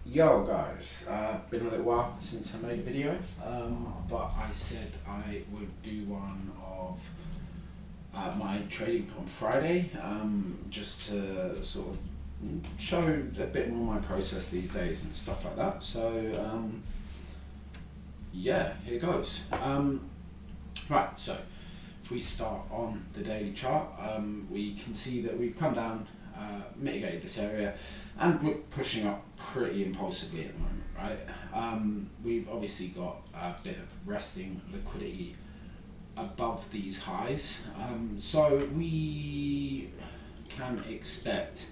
Yo guys, been a little while since I made a video, but I said I would do one of my trading on Friday, just to sort of show a bit more my process these days and stuff like that. So yeah, here goes. Right, so if we start on the daily chart, we can see that we've come down, mitigated this area, and we're pushing up pretty impulsively at the moment, right? We've obviously got a bit of resting liquidity above these highs, so we can expect,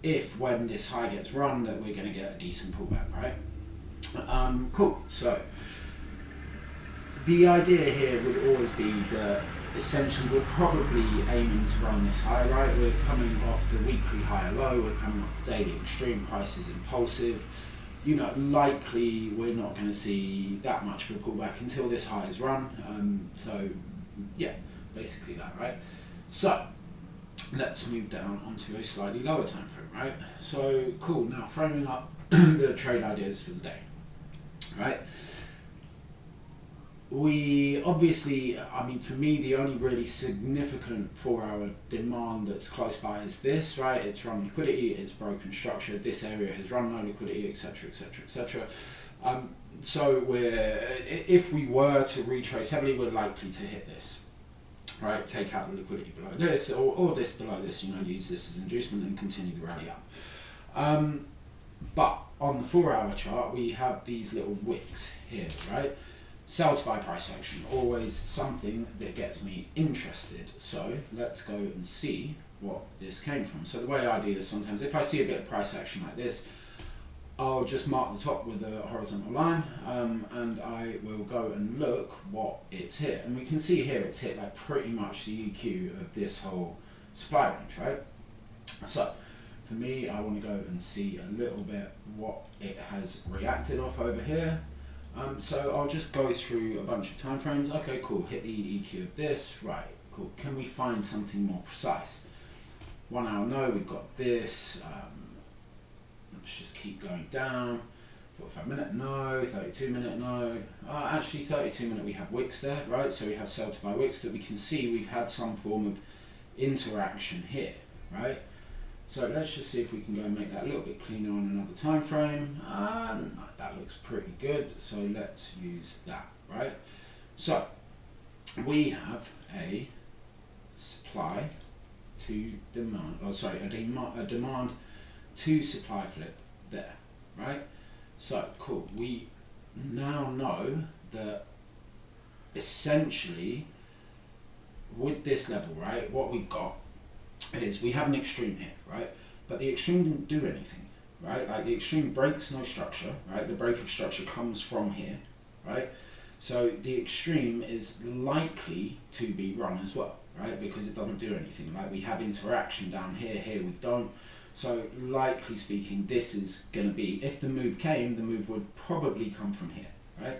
if when this high gets run, that we're going to get a decent pullback, right? Cool. So the idea here would always be that essentially we're probably aiming to run this high, right? We're coming off the weekly high or low, we're coming off the daily extreme, price is impulsive. You know, likely we're not going to see that much of a pullback until this high is run. So yeah, basically that, right? So let's move down onto a slightly lower time frame, right? So cool, now framing up the trade ideas for the day, right? We obviously, I mean, for me, the only really significant 4-hour demand that's close by is this, right? It's run liquidity, it's broken structure, this area has run no liquidity, etc., etc., etc. So if we were to retrace heavily, we're likely to hit this, right? Take out the liquidity below this, or this below this, you know, use this as inducement and continue the rally up. But on the 4-hour chart, we have these little wicks here, right? Sell to buy price action, always something that gets me interested. So let's go and see what this came from. So the way I do this sometimes, if I see a bit of price action like this, I'll just mark the top with a horizontal line, and I will go and look what it's hit. And we can see here it's hit like pretty much the EQ of this whole supply range, right? So for me, I want to go and see a little bit what it has reacted off over here. So I'll just go through a bunch of time frames. Okay, cool, hit the EQ of this, right, cool. Can we find something more precise? 1 hour, no, we've got this. Let's just keep going down. 45 minute, no. 32 minute, no. Actually 32 minute, we have wicks there, right? So we have sell to buy wicks that we can see we've had some form of interaction here, right? So let's just see if we can go and make that a little bit cleaner on another time frame. That looks pretty good, so let's use that, right? So we have a supply to demand, a demand to supply flip there, right? So cool, we now know that essentially with this level, right, what we've got is we have an extreme here, right? But the extreme didn't do anything, right? Like the extreme breaks no structure, right? The break of structure comes from here, right? So the extreme is likely to be run as well, right? Because it doesn't do anything. Like we have interaction down here, here we don't. So likely speaking, this is going to be, if the move came, the move would probably come from here, right?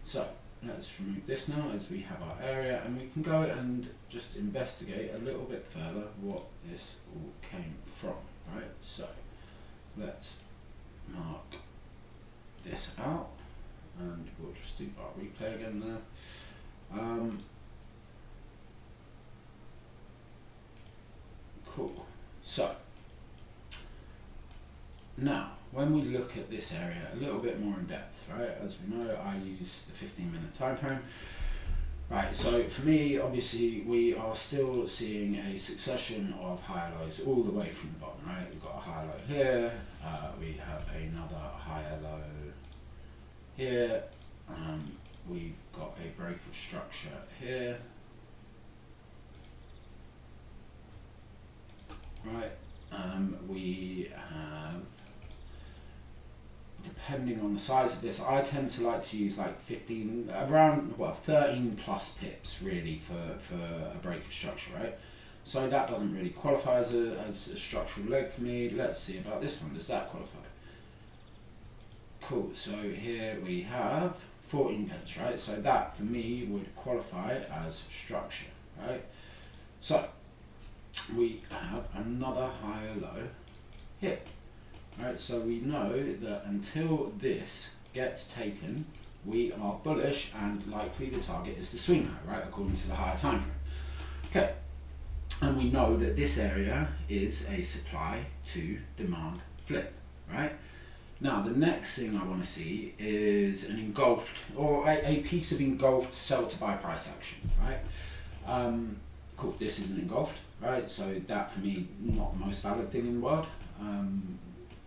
So let's remove this now as we have our area, and we can go and just investigate a little bit further what this all came from, right? So let's mark this out, and we'll just do our replay again there. Cool. So now, when we look at this area a little bit more in depth, right, as we know, I use the 15-minute time frame. Right, so for me, obviously, we are still seeing a succession of higher lows all the way from the bottom, right? We've got a higher low here, we have another higher low here, we've got a break of structure here, right? We have, depending on the size of this, I tend to like to use like 13 plus pips really for a break of structure, right? So that doesn't really qualify as a structural leg for me. Let's see about this one. Does that qualify? Cool. So here we have 14 pips, right? So that for me would qualify as structure, right? So we have another higher low here. right? So we know that until this gets taken, we are bullish, and likely the target is the swing high, right, according to the higher time frame. Okay, and we know that this area is a supply to demand flip, right? Now the next thing I want to see is an engulfed, or a piece of engulfed sell to buy price action, right? Cool, this isn't engulfed, right? So that for me, not the most valid thing in the world.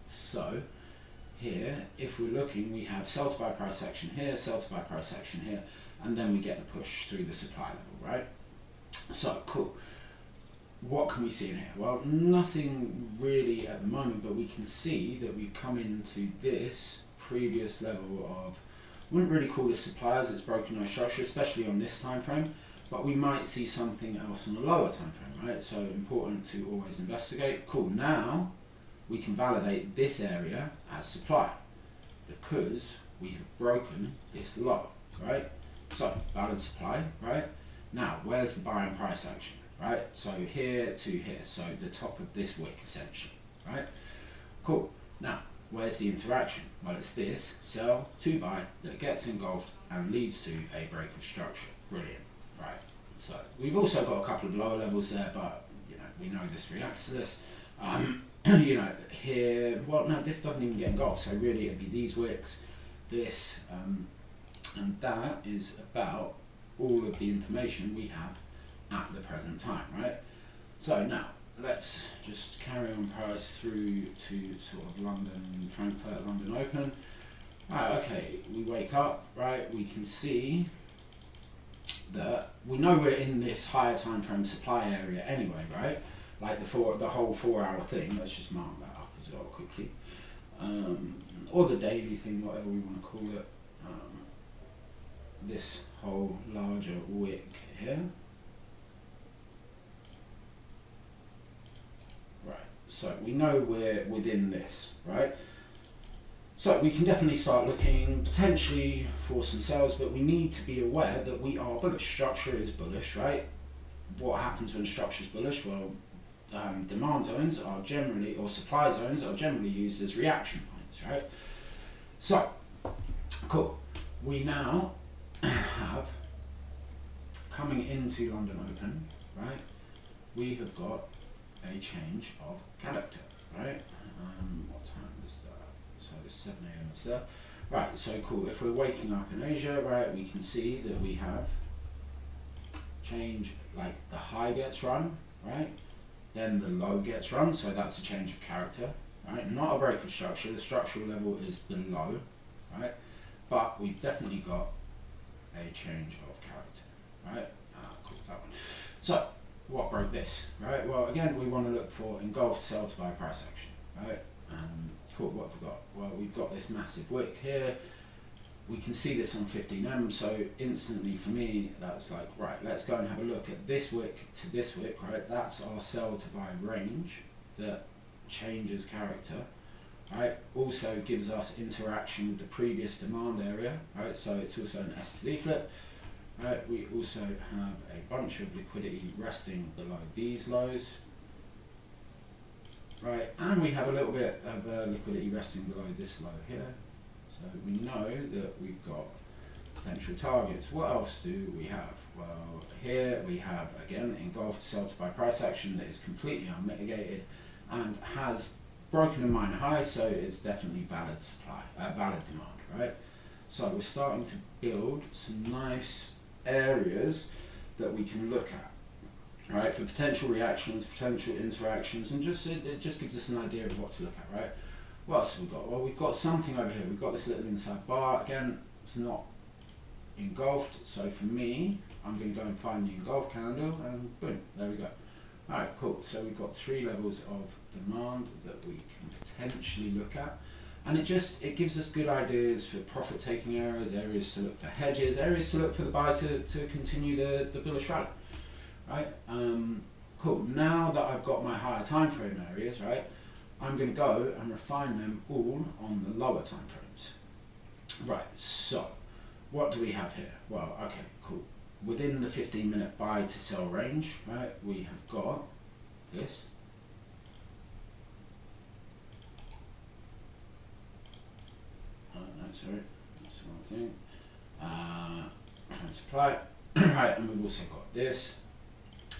So here, if we're looking, we have sell to buy price action here, sell to buy price action here, and then we get the push through the supply level, right? So cool. What can we see in here? Well, nothing really at the moment, but we can see that we've come into this previous level of, wouldn't really call this supply as it's broken no structure, especially on this time frame, but we might see something else on the lower time frame, right? So important to always investigate. Cool, now we can validate this area as supply because we have broken this low, right? So valid supply, right? Now, where's the buying price action, right? So here to here, so the top of this wick essentially, right? Cool. Now, where's the interaction? Well, it's this sell to buy that gets engulfed and leads to a break of structure. Brilliant, right? So we've also got a couple of lower levels there, but you know, we know this reacts to this. You know, here, well, no, this doesn't even get engulfed, so really it'd be these wicks, this, and that is about all of the information we have at the present time, right? So now, let's just carry on price through to sort of London, Frankfurt, London Open. Right, okay, we wake up, right, we can see that we know we're in this higher time frame supply area anyway, right? Like the whole 4 hour thing, let's just mark that up as well quickly. Or the daily thing, whatever we want to call it. This whole larger wick here. Right, so we know we're within this, right? So we can definitely start looking potentially for some sales, but we need to be aware that we are bullish. Structure is bullish, right? What happens when structure is bullish? Well, demand zones are generally, or supply zones are generally used as reaction points, right? So, cool. We now have, coming into London Open, right, we have got a change of character, right? What time is that? So 7 AM is there. Right, so cool. If we're waking up in Asia, right, we can see that we have change, like the high gets run, right? Then the low gets run, so that's a change of character, right? Not a break of structure, the structural level is the low, right? But we've definitely got a change of character, right? Cool, that one. So, what broke this, right? Well, again, we want to look for engulfed sell to buy price action, right? Cool, what have we got? Well, we've got this massive wick here. We can see this on 15M, so instantly for me, that's like, right, let's go and have a look at this wick to this wick, right? That's our sell to buy range that changes character, right? Also gives us interaction with the previous demand area, right? So it's also an S to D flip, right? We also have a bunch of liquidity resting below these lows, right? And we have a little bit of liquidity resting below this low here. So we know that we've got potential targets. What else do we have? Well, here we have, again, engulfed sell to buy price action that is completely unmitigated and has broken a minor high, so it's definitely valid supply, valid demand, right? So we're starting to build some nice areas that we can look at, right, for potential reactions, potential interactions, and just it just gives us an idea of what to look at, right? What else have we got? Well, we've got something over here. We've got this little inside bar. Again, it's not engulfed, so for me, I'm going to go and find the engulfed candle, and boom, there we go. Alright, cool. So we've got 3 levels of demand that we can potentially look at, and it gives us good ideas for profit taking areas, areas to look for hedges, areas to look for the buy to continue the bullish rally, right? Cool. Now that I've got my higher time frame areas, right, I'm going to go and refine them all on the lower time frames. Right, so what do we have here? Well, okay, cool. Within the 15-minute buy to sell range, right, we have got this. sorry, that's the wrong thing. And supply. Right, and we've also got this.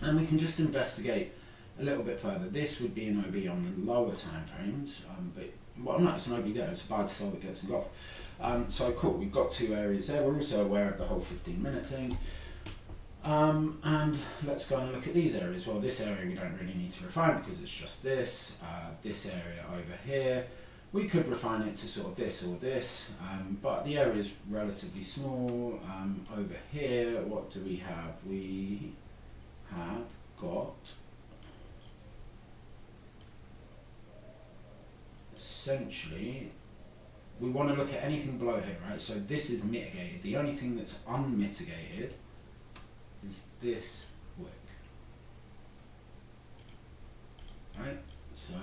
And we can just investigate a little bit further. This would be an OB on the lower time frames, but well, no, it's an OB there. It's a buy to sell that gets engulfed. So cool, we've got two areas there. We're also aware of the whole 15-minute thing. And let's go and look at these areas. Well, this area we don't really need to refine because it's just this. This area over here, we could refine it to sort of this or this, but the area is relatively small. Over here, what do we have? We have got essentially, we want to look at anything below here, right? So this is mitigated. The only thing that's unmitigated is this wick, right? So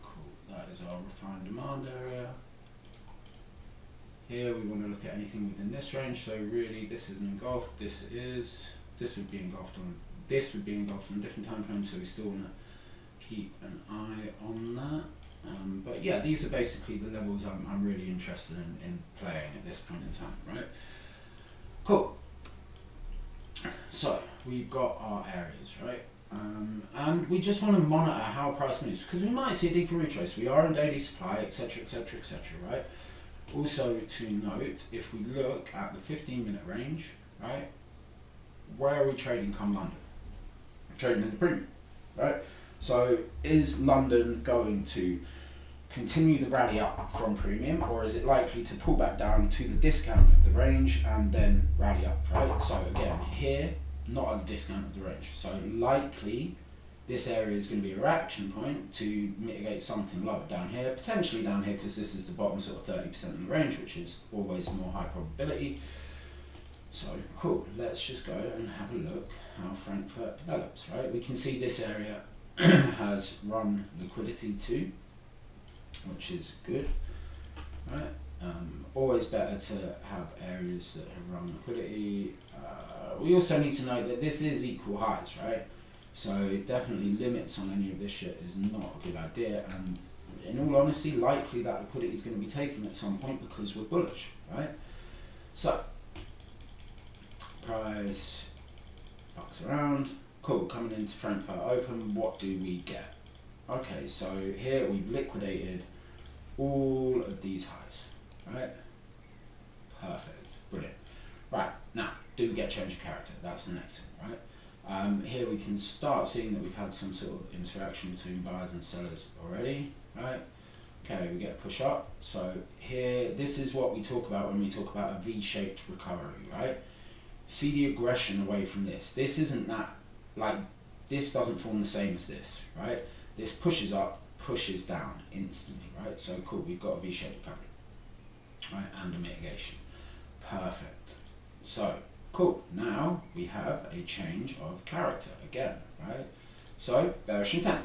cool, that is our refined demand area. Here we want to look at anything within this range. So really, this isn't engulfed. This would be engulfed on. This would be engulfed on a different time frame. So we still want to keep an eye on that. But yeah, these are basically the levels I'm really interested in playing at this point in time, right? Cool. So we've got our areas, right? And we just want to monitor how price moves because we might see a deeper retrace. We are in daily supply, etc., etc., etc., right? Also to note, if we look at the 15-minute range, right, where are we trading come London? Trading in the premium, right? So is London going to continue the rally up from premium, or is it likely to pull back down to the discount of the range and then rally up, right? So again, here, not at the discount of the range. So likely this area is going to be a reaction point to mitigate something lower down here, potentially down here because this is the bottom sort of 30% of the range, which is always more high probability. So cool, let's just go and have a look how Frankfurt develops, right? We can see this area has run liquidity too, which is good, right? Always better to have areas that have run liquidity. We also need to know that this is equal highs, right? So definitely limits on any of this shit is not a good idea, and in all honesty, likely that liquidity is going to be taken at some point because we're bullish, right? So price fucks around. Cool, coming into Frankfurt Open, what do we get? Okay, so here we've liquidated all of these highs, right? Perfect, brilliant. Right, now, do we get change of character? That's the next thing, right? Here we can start seeing that we've had some sort of interaction between buyers and sellers already, right? Okay, we get a push up. So here, this is what we talk about when we talk about a V-shaped recovery, right? See the aggression away from this. This isn't that, like, this doesn't form the same as this, right? This pushes up, pushes down instantly, right? So cool, we've got a V-shaped recovery, right? And a mitigation. Perfect. So, cool, now we have a change of character again, right? So, bearish intent,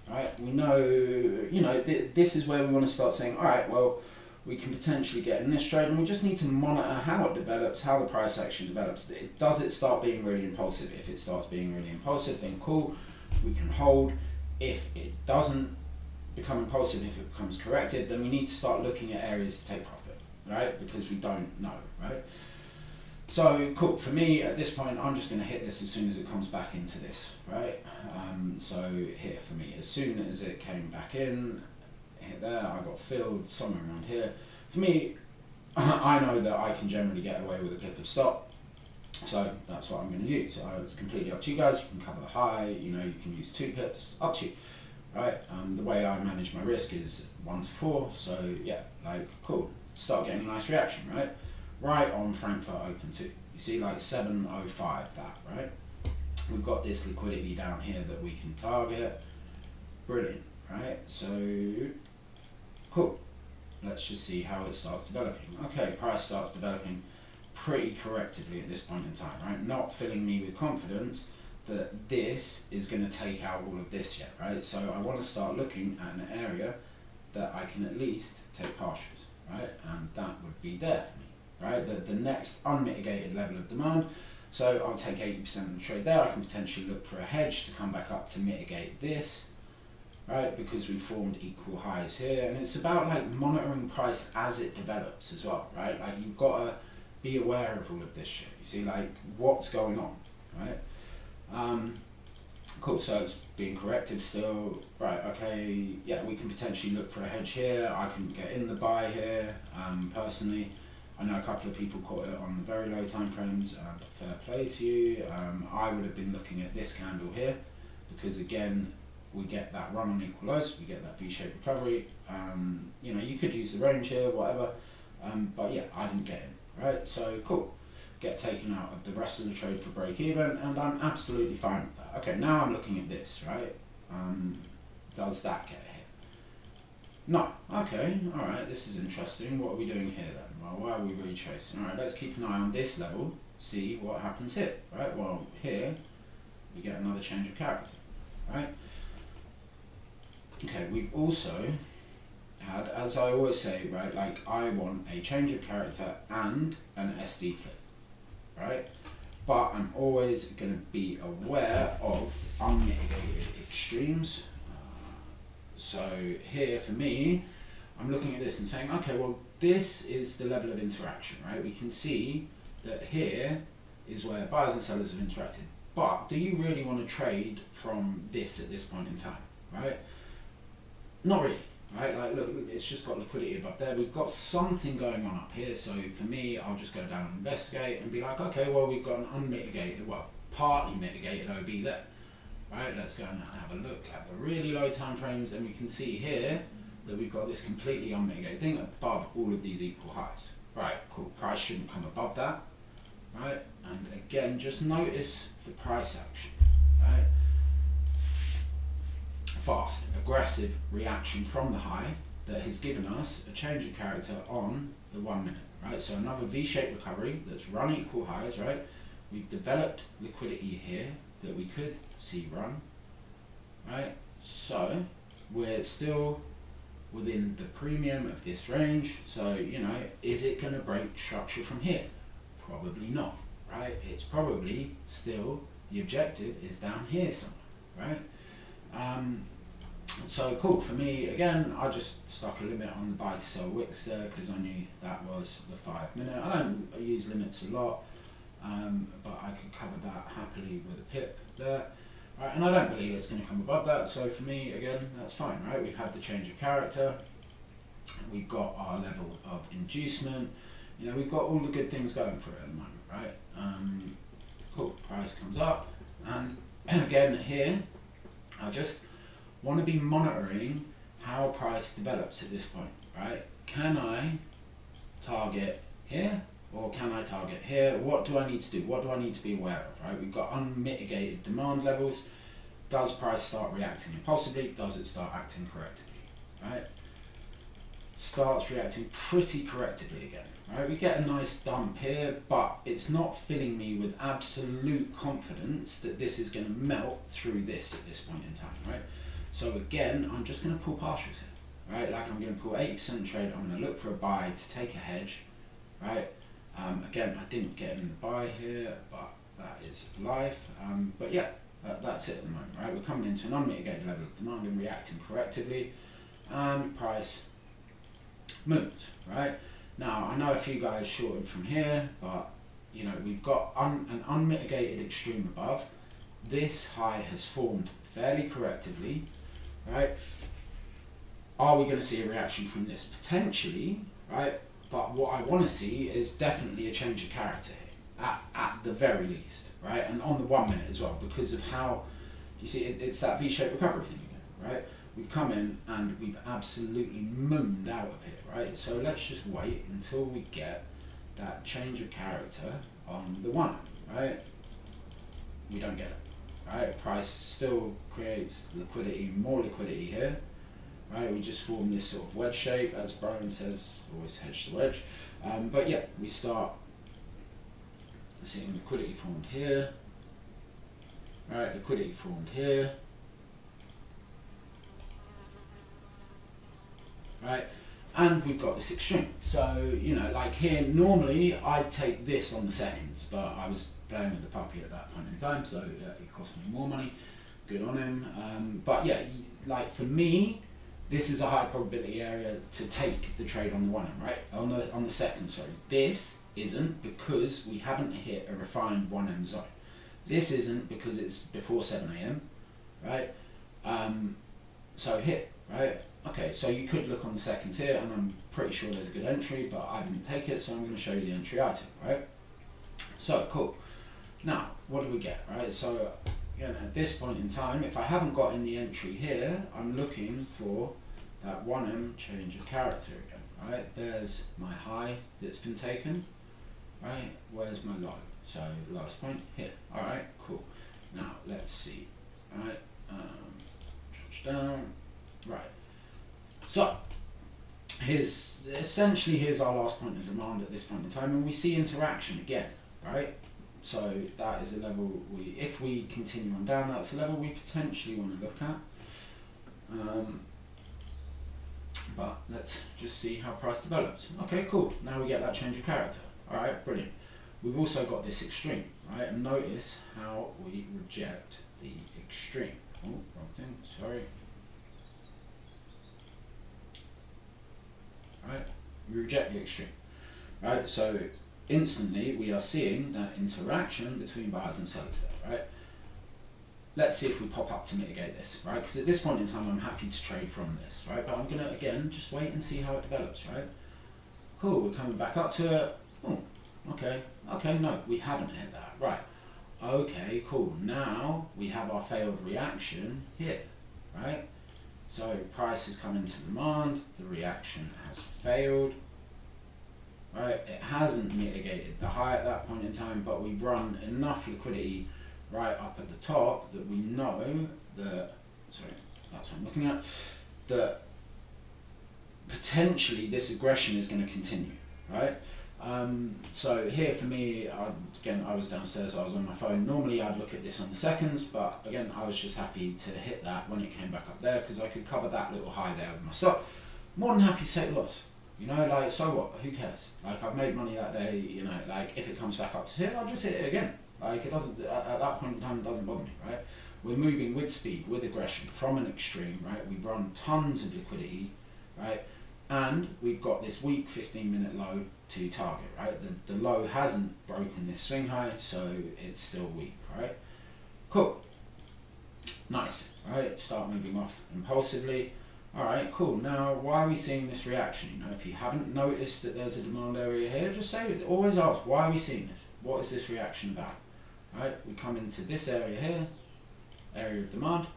right? We know, you know, this is where we want to start saying, all right, well, we can potentially get in this trade, and we just need to monitor how it develops, how the price action develops. Does it start being really impulsive? If it starts being really impulsive, then cool, we can hold. If it doesn't become impulsive, if it becomes corrected, then we need to start looking at areas to take profit, right? Because we don't know, right? So cool, for me at this point, I'm just going to hit this as soon as it comes back into this, right? So here for me, as soon as it came back in, hit there, I got filled somewhere around here. For me, I know that I can generally get away with a pip of stop, so that's what I'm going to use. So it's completely up to you guys. You can cover the high, you know, you can use 2 pips, up to you, right? The way I manage my risk is 1 to 4, so yeah, like cool, start getting a nice reaction, right? Right on Frankfurt Open too. You see like 705 that, right? We've got this liquidity down here that we can target. Brilliant, right? So cool. Let's just see how it starts developing. Okay, price starts developing pretty correctively at this point in time, right? Not filling me with confidence that this is going to take out all of this yet, right? So I want to start looking at an area that I can at least take partials, right? And that would be there for me, right? The next unmitigated level of demand. So I'll take 80% of the trade there. I can potentially look for a hedge to come back up to mitigate this, right? Because we formed equal highs here, and it's about like monitoring price as it develops as well, right? Like you've got to be aware of all of this shit. You see, like what's going on, right? Cool, so it's being corrected still, right? Okay, yeah, we can potentially look for a hedge here. I can get in the buy here, personally. I know a couple of people caught it on the very low time frames, and fair play to you. I would have been looking at this candle here, because again, we get that run on equal lows, we get that V-shaped recovery. You know, you could use the range here, whatever, but yeah, I didn't get in, right? So cool, get taken out of the rest of the trade for break even, and I'm absolutely fine with that. Okay, now I'm looking at this, right? Does that get hit? No. Okay, all right, this is interesting. What are we doing here then? Well, why are we retracing? All right, let's keep an eye on this level, see what happens here, right? Well, here we get another change of character, right? Okay, we've also had, as I always say, right, like I want a change of character and an SD flip, right? But I'm always going to be aware of unmitigated extremes. So here for me, I'm looking at this and saying, okay, well, this is the level of interaction, right? We can see that here is where buyers and sellers have interacted. But do you really want to trade from this at this point in time, right? Not really, right? Like, look, it's just got liquidity above there. We've got something going on up here. So for me, I'll just go down and investigate and be like, okay, well, we've got an unmitigated, well, partly mitigated OB there, right? Let's go and have a look at the really low time frames, and we can see here that we've got this completely unmitigated thing above all of these equal highs. Right, cool. Price shouldn't come above that, right? And again, just notice the price action, right? Fast, aggressive reaction from the high that has given us a change of character on the 1 minute, right? So another V-shaped recovery that's run equal highs, right? We've developed liquidity here that we could see run, right? So we're still within the premium of this range. So, you know, is it going to break structure from here? Probably not, right? It's probably still, the objective is down here somewhere, right? So cool, for me, again, I just stuck a limit on the buy to sell wicks there because I knew that was the 5 minute. I don't use limits a lot, but I could cover that happily with a pip there. Right, and I don't believe it's going to come above that, so for me, again, that's fine, right? We've had the change of character, we've got our level of inducement, you know, we've got all the good things going for it at the moment, right? Cool, price comes up, and again here, I just want to be monitoring how price develops at this point, right? Can I target here, or can I target here? What do I need to do? What do I need to be aware of, right? We've got unmitigated demand levels. Does price start reacting impulsively? Does it start acting correctively, right? Starts reacting pretty correctively again, right? We get a nice dump here, but it's not filling me with absolute confidence that this is going to melt through this at this point in time, right? So again, I'm just going to pull partials here, right? Like I'm going to pull 80% trade. I'm going to look for a buy to take a hedge, right? Again, I didn't get in the buy here, but that is life. But yeah, that's it at the moment, right? We're coming into an unmitigated level of demand and reacting correctively, and price moves, right? Now, I know a few guys shorted from here, but you know, we've got an unmitigated extreme above. This high has formed fairly correctively, right? Are we going to see a reaction from this? Potentially, right? But what I want to see is definitely a change of character here, at the very least, right? And on the 1 minute as well, because of how, you see, it's that V-shaped recovery thing again, right? We've come in and we've absolutely mooned out of here, right? So let's just wait until we get that change of character on the 1, right? We don't get it, right? Price still creates liquidity, more liquidity here. Right, we just form this sort of wedge shape, as Brian says, always hedge the wedge. But yeah, we start seeing liquidity formed here. Right, liquidity formed here. Right, and we've got this extreme. So, you know, like here, normally I'd take this on the seconds, but I was playing with the puppy at that point in time, so it cost me more money. good on him. But yeah, like for me, this is a high probability area to take the trade on the 1M, right? On the second, sorry. This isn't because we haven't hit a refined 1M zone. This isn't because it's before 7 AM, right? So here, right? Okay, so you could look on the seconds here, and I'm pretty sure there's a good entry, but I didn't take it, so I'm going to show you the entry item, right? So, cool. Now, what do we get, right? So, again, at this point in time, if I haven't got in the entry here, I'm looking for that 1M change of character again, right? There's my high that's been taken, right? Where's my low? So, last point here. All right, cool. Now, let's see, right? Down, right. So, here's our last point of demand at this point in time, and we see interaction again, right? So that is a level if we continue on down, that's a level we potentially want to look at. But let's just see how price develops. Okay, cool. Now we get that change of character. All right, brilliant. We've also got this extreme, right? And notice how we reject the extreme. Oh, wrong thing, sorry. Right, we reject the extreme. Right, so instantly we are seeing that interaction between buyers and sellers there, right? Let's see if we pop up to mitigate this, right? Because at this point in time I'm happy to trade from this, right? But I'm gonna, again, just wait and see how it develops, right? Cool, we're coming back up to it. Oh, okay, no, we haven't hit that, right? Okay, cool. Now we have our failed reaction here, right? So price has come into demand, the reaction has failed, right? It hasn't mitigated the high at that point in time, but we've run enough liquidity right up at the top that we know that, sorry, that's what I'm looking at, that potentially this aggression is going to continue, right? So here for me, again, I was downstairs, I was on my phone. Normally I'd look at this on the seconds, but again, I was just happy to hit that when it came back up there because I could cover that little high there with my stop. More than happy to take a loss. You know, like, so what? Who cares? Like, I've made money that day, you know, like, if it comes back up to here, I'll just hit it again. Like, it doesn't, at that point in time, it doesn't bother me, right? We're moving with speed, with aggression, from an extreme, right? We've run tons of liquidity, right? And we've got this weak 15-minute low to target, right? The low hasn't broken this swing high, so it's still weak, right? Cool. Nice, right? Start moving off impulsively. All right, cool. Now, why are we seeing this reaction? You know, if you haven't noticed that there's a demand area here, just say, always ask, why are we seeing this? What is this reaction about? Right? We come into this area here, area of demand,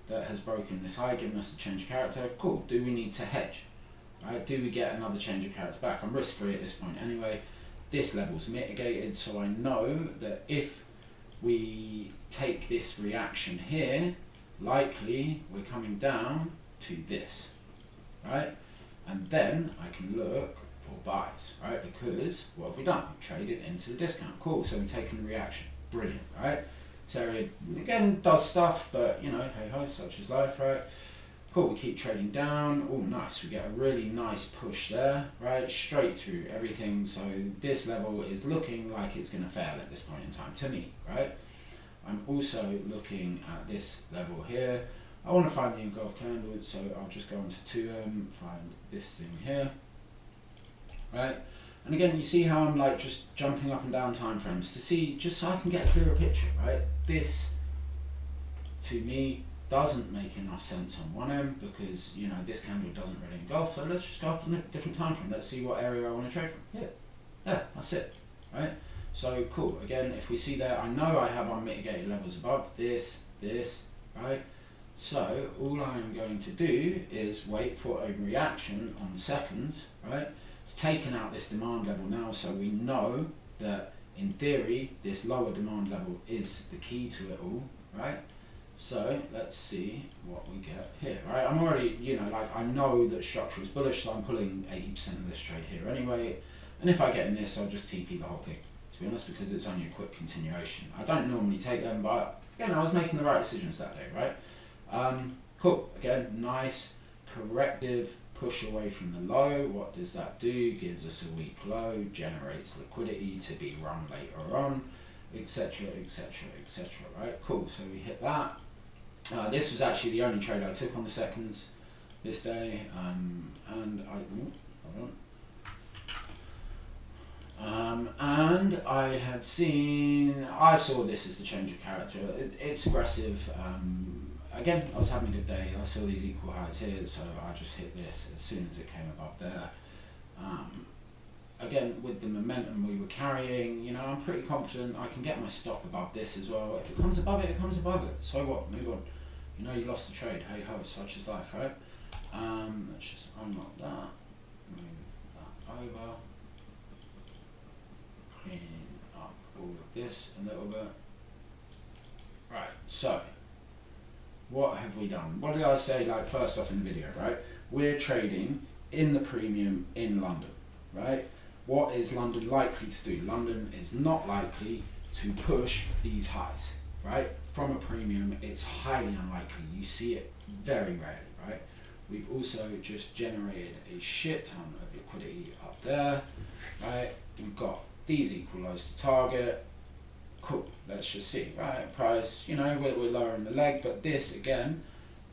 that has broken this high, giving us a change of character. Cool. Do we need to hedge? Right? Do we get another change of character back? I'm risk free at this point anyway. This level's mitigated, so I know that if we take this reaction here, likely we're coming down to this, right? And then I can look for buys, right? Because what have we done? We've traded into the discount. Cool, so we've taken the reaction. Brilliant, right? So it again does stuff, but you know, hey ho, such is life, right? Cool, we keep trading down. Oh, nice, we get a really nice push there, right? Straight through everything. So this level is looking like it's going to fail at this point in time to me, right? I'm also looking at this level here. I want to find the engulf candle, so I'll just go into 2M, find this thing here, right? And again, you see how I'm like just jumping up and down time frames to see, just so I can get a clearer picture, right? This, to me, doesn't make enough sense on 1M because, you know, this candle doesn't really engulf, so let's just go up in a different time frame. Let's see what area I want to trade from. Yeah, that's it, right? So cool, again, if we see there, I know I have unmitigated levels above this, right? So all I'm going to do is wait for a reaction on the seconds, right? It's taken out this demand level now, so we know that in theory this lower demand level is the key to it all, right? So let's see what we get here, right? I'm already, you know, like I know that structure is bullish, so I'm pulling 80% of this trade here anyway. And if I get in this, I'll just TP the whole thing, to be honest, because it's only a quick continuation. I don't normally take them, but again, I was making the right decisions that day, right? Cool, again, nice corrective push away from the low. What does that do? Gives us a weak low, generates liquidity to be run later on, etc, etc, etc, right? Cool, so we hit that. This was actually the only trade I took on the seconds this day, and I had seen, I saw this as the change of character. It's aggressive. Again, I was having a good day. I saw these equal highs here, so I just hit this as soon as it came above there. Again, with the momentum we were carrying, you know, I'm pretty confident I can get my stop above this as well. If it comes above it, it comes above it. So what? Move on. You know, you lost the trade. Hey ho, such is life, right? Let's just unlock that. Move that over. Clean up all of this a little bit. Right, so what have we done? What did I say, like, first off in the video, right? We're trading in the premium in London, right? What is London likely to do? London is not likely to push these highs, right? From a premium, it's highly unlikely. You see it very rarely, right? We've also just generated a shit ton of liquidity up there, right? We've got these equal lows to target. Cool, let's just see, right? Price, you know, we're lowering the leg, but this, again,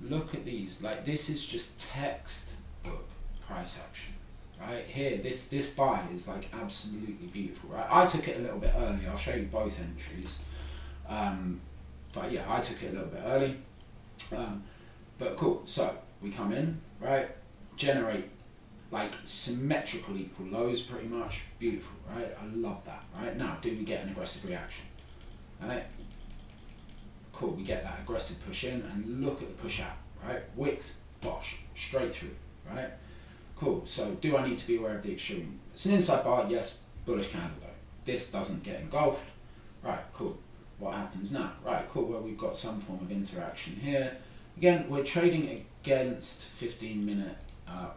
look at these. Like, this is just textbook price action. Right here, this buy is like absolutely beautiful, right? I took it a little bit early. I'll show you both entries, but yeah, I took it a little bit early. But cool. So we come in, right? Generate like symmetrical equal lows, pretty much. Beautiful, right? I love that. Right now, do we get an aggressive reaction? Right? Cool. We get that aggressive push in, and look at the push out. Right? Wicks, bosh, straight through. Right? Cool, so do I need to be aware of the extreme? It's an inside bar, yes, bullish candle though. This doesn't get engulfed. Right, cool. What happens now? Right, cool, well, we've got some form of interaction here. Again, we're trading against 15-minute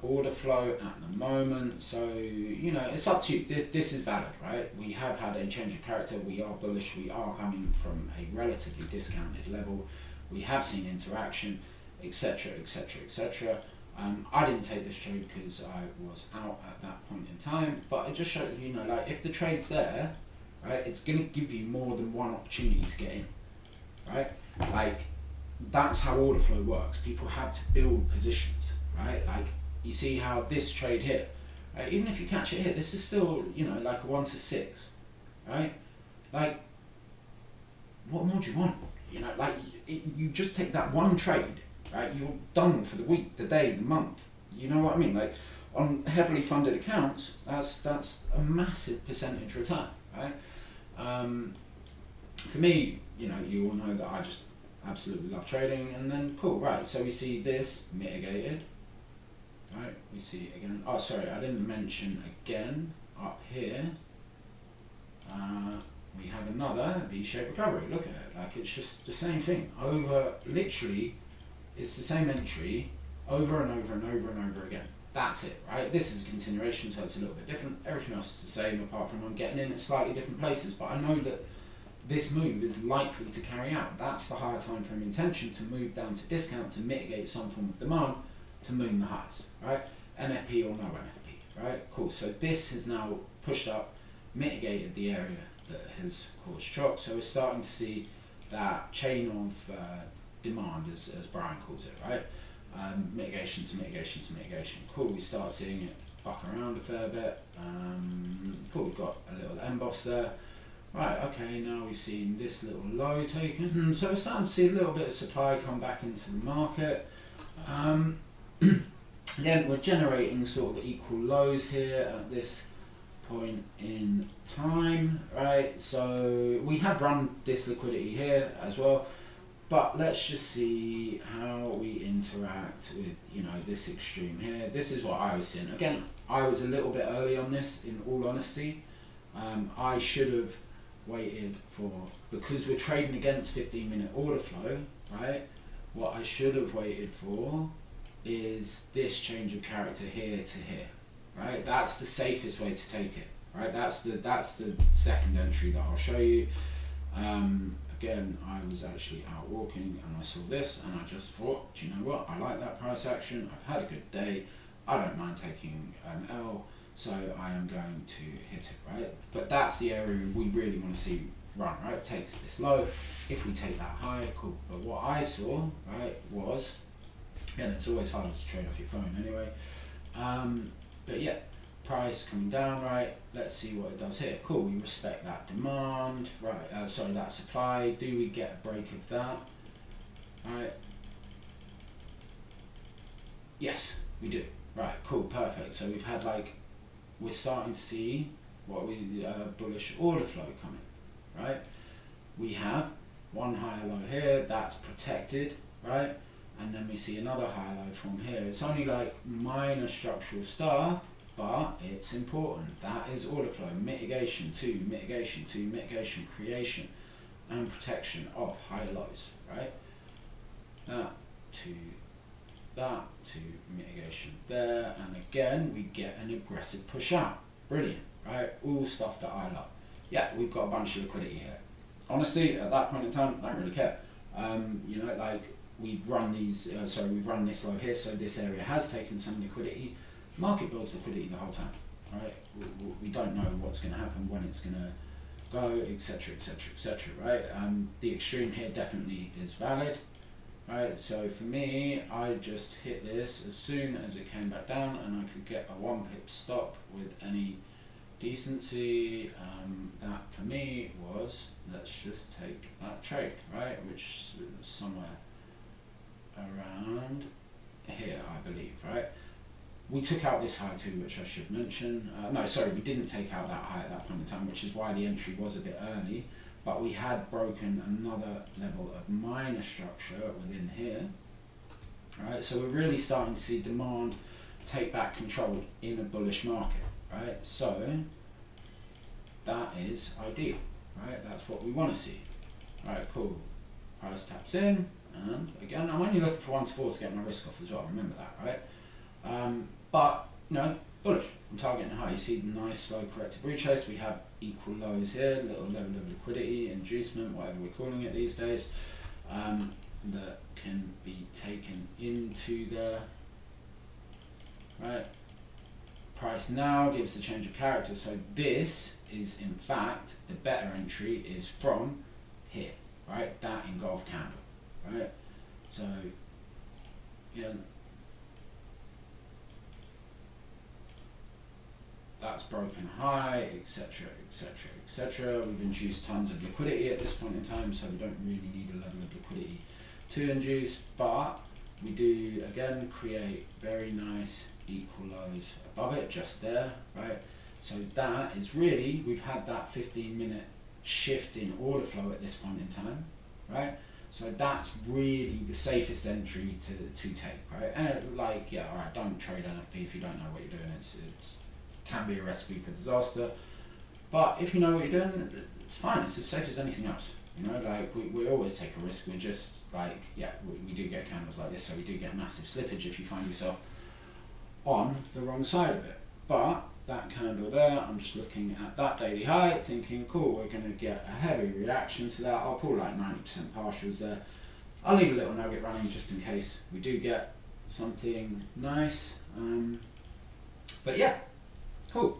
order flow at the moment, so, you know, it's up to you. This is valid, right? We have had a change of character. We are bullish. We are coming from a relatively discounted level. We have seen interaction, etc., etc., etc. I didn't take this trade because I was out at that point in time, but it just shows, you know, like, if the trade's there, right, it's going to give you more than one opportunity to get in, right? Like, that's how order flow works. People have to build positions, right? Like, you see how this trade here, right? Even if you catch it here, this is still, you know, like a 1 to 6, right? Like, what more do you want? You know, like, you just take that one trade, right? You're done for the week, the day, the month. You know what I mean? Like, on heavily funded accounts, that's a massive percentage return, right? For me, you know, you all know that I just absolutely love trading. And then cool, right? So we see this mitigated, right? We see again. Oh, sorry, I didn't mention again up here. We have another V-shaped recovery. Look at it. Like, it's just the same thing over, literally. It's the same entry over and over and over and over again. That's it, right? This is a continuation, so it's a little bit different. Everything else is the same, apart from I'm getting in at slightly different places. But I know that this move is likely to carry out. That's the higher time frame intention, to move down to discount, to mitigate some form of demand, to moon the highs, right? NFP or no NFP, right? Cool. So this has now pushed up, mitigated the area that has caused shock. So we're starting to see that chain of demand, as Brian calls it, right? Mitigation to mitigation to mitigation. Cool, we start seeing it buck around a fair bit. Cool, we've got a little emboss there. Right, okay, now we've seen this little low taken. So we're starting to see a little bit of supply come back into the market. Again, we're generating sort of equal lows here at this point in time, right? So we have run this liquidity here as well. But let's just see how we interact with, you know, this extreme here. This is what I was seeing. Again, I was a little bit early on this, in all honesty. I should have waited for, because we're trading against 15-minute order flow, right? What I should have waited for is this change of character here to here, right? That's the safest way to take it, right? That's the second entry that I'll show you. Again, I was actually out walking and I saw this and I just thought, do you know what? I like that price action. I've had a good day. I don't mind taking an L, so I am going to hit it, right? But that's the area we really want to see run, right? Takes this low. If we take that high, cool. But what I saw, right, was, and it's always harder to trade off your phone anyway. But yeah, price coming down, right? Let's see what it does here. Cool, we respect that demand, right? Sorry, that supply. Do we get a break of that? Right? Yes, we do. Right, cool, perfect. So we've had like, we're starting to see what we bullish order flow coming, right? We have one higher low here, that's protected, right? And then we see another high low from here. It's only like minor structural stuff, but it's important. That is order flow, mitigation to mitigation to mitigation, creation and protection of high lows, right? That to mitigation there, and again we get an aggressive push out. Brilliant, right? All stuff that I love. Yeah, we've got a bunch of liquidity here. Honestly, at that point in time, I don't really care. You know, like we've run these, we've run this low here, so this area has taken some liquidity. Market builds liquidity the whole time, right? We don't know what's going to happen, when it's going to go, etc., etc., etc., right? The extreme here definitely is valid. Right, so for me, I just hit this as soon as it came back down, and I could get a 1 pip stop with any decency. That for me was, let's just take that trade, right, which was somewhere around here, I believe, right? We took out this high too, which I should mention. No, sorry, we didn't take out that high at that point in time, which is why the entry was a bit early. But we had broken another level of minor structure within here. Right, so we're really starting to see demand take back control in a bullish market, right? So that is ideal, right? That's what we want to see. Right, cool. Price taps in, and again, I'm only looking for 1 to 4 to get my risk off as well. Remember that, right? But no, bullish. I'm targeting high. You see the nice slow corrective retrace. We have equal lows here, little level of liquidity, inducement, whatever we're calling it these days, that can be taken into there, right? Price now gives the change of character, so this is in fact the better entry is from here, right? That engulfed candle, right? So yeah, that's broken high, etc., etc., etc. We've induced tons of liquidity at this point in time, so we don't really need a level of liquidity to induce, but we do again create very nice equal lows above it, just there, right? So that is really, we've had that 15-minute shift in order flow at this point in time, right? So that's really the safest entry to take, right? And like, yeah, all right, don't trade NFP if you don't know what you're doing. It's can be a recipe for disaster, but if you know what you're doing, it's fine. It's as safe as anything else. You know, like we always take a risk. We're just like, yeah, we do get candles like this, so we do get massive slippage if you find yourself on the wrong side of it. But that candle there, I'm just looking at that daily high, thinking, cool, we're going to get a heavy reaction to that. I'll pull like 90% partials there. I'll leave a little nugget running just in case we do get something nice. But yeah. Cool.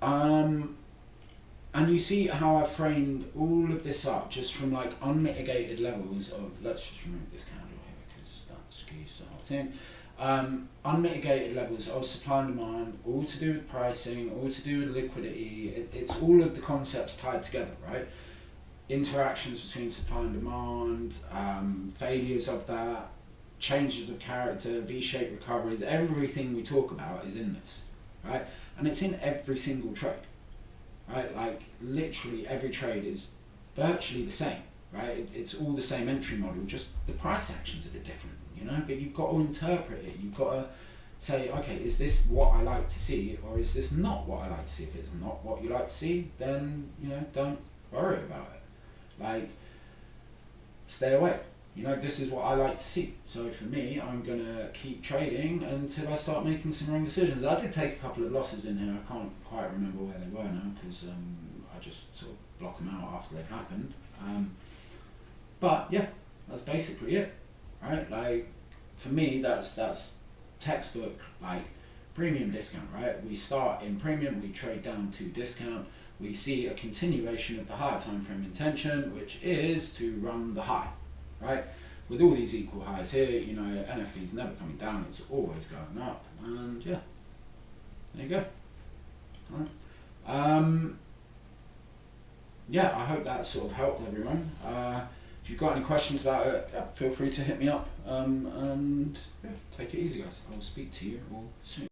And you see how I framed all of this up just from like unmitigated levels of, let's just remove this candle here because that skews the whole thing. Unmitigated levels of supply and demand, all to do with pricing, all to do with liquidity. It's all of the concepts tied together, right? Interactions between supply and demand, failures of that, changes of character, V-shaped recoveries, everything we talk about is in this. Right, and it's in every single trade, right? Like literally every trade is virtually the same, right? It's all the same entry model, just the price action's a bit different, you know. But you've got to interpret it. You've got to say, okay, is this what I like to see, or is this not what I like to see? If it's not what you like to see, then you know, don't worry about it. Like, stay away. You know, this is what I like to see. So for me, I'm going to keep trading until I start making some wrong decisions. I did take a couple of losses in here. I can't quite remember where they were now because I just sort of block them out after they've happened. But yeah, that's basically it, right? Like for me, that's textbook, like premium discount, right? We start in premium, we trade down to discount. we see a continuation of the higher time frame intention, which is to run the high, right? With all these equal highs here, you know, NFP is never coming down, it's always going up, and yeah, there you go. All right. Yeah, I hope that sort of helped everyone. If you've got any questions about it, yeah, feel free to hit me up, and yeah, take it easy, guys. I'll speak to you all soon.